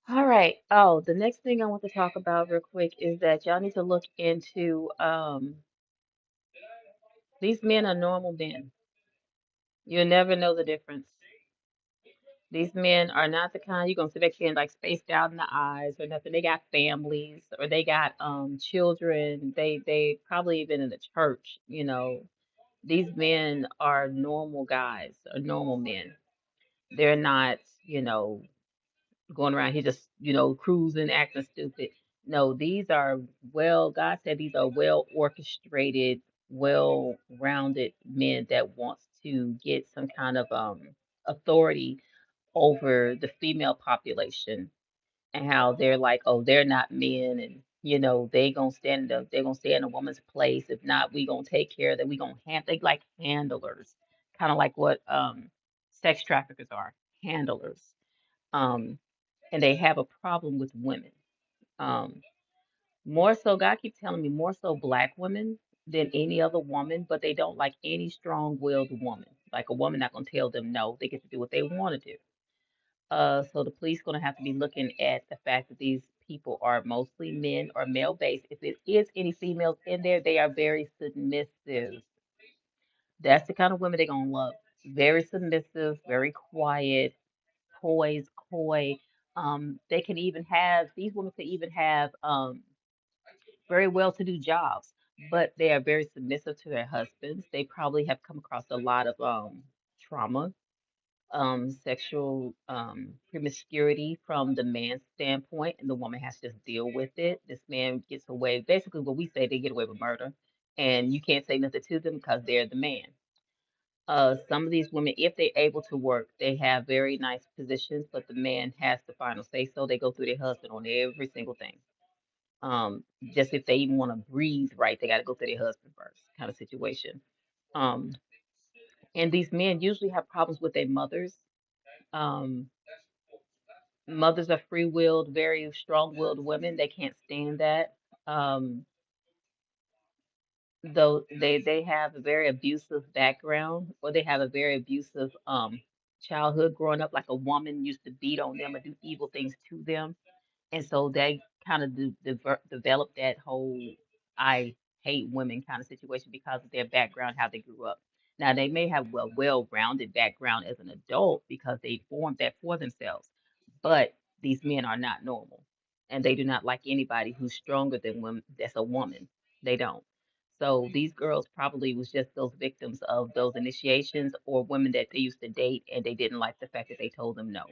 All right. Oh, the next thing I want to talk about real quick is that y'all need to look into these men are normal men. You'll never know the difference. These men are not the kind you're gonna sit back here and like spaced out in the eyes or nothing. They got families or they got children. They probably even in the church, you know. These men are normal guys, are normal men. They're not, you know, going around here just, cruising, acting stupid. No, these are God said these are well orchestrated, well rounded men that wants to get some kind of authority over the female population and how they're like, oh, they're not men and they're gonna stay in a woman's place. If not, we gonna take care of them. We gonna they like handlers, kind of like what sex traffickers are, handlers. Um, and they have a problem with women. Um, More so, God keeps telling me more so black women than any other woman, but they don't like any strong-willed woman. Like a woman not gonna tell them no, they get to do what they want to do. So the police gonna have to be looking at the fact that these people are mostly men or male-based. If it is any females in there, they are very submissive. That's the kind of women they're gonna love. Very submissive, very quiet, poised, coy. They can even have these women could even have very well-to-do jobs, but they are very submissive to their husbands. They probably have come across a lot of trauma, sexual promiscuity from the man's standpoint, and the woman has to just deal with it. This man gets away, basically what we say, they get away with murder, and you can't say nothing to them because they're the man. Some of these women, if they're able to work, they have very nice positions, but the man has the final say so. They go through their husband on every single thing. Just if they even want to breathe right, they got to go through their husband first, kind of situation. Um, and these men usually have problems with their mothers. Um, Mothers are free-willed, very strong-willed women. They can't stand that. Um, though they have a very abusive background, or they have a very abusive childhood growing up, like a woman used to beat on them or do evil things to them. And so they kind of develop that whole I hate women kind of situation because of their background, how they grew up. Now, they may have a well-rounded background as an adult because they formed that for themselves, but these men are not normal, and they do not like anybody who's stronger than women. That's a woman. They don't. So these girls probably was just those victims of those initiations or women that they used to date and they didn't like the fact that they told them no.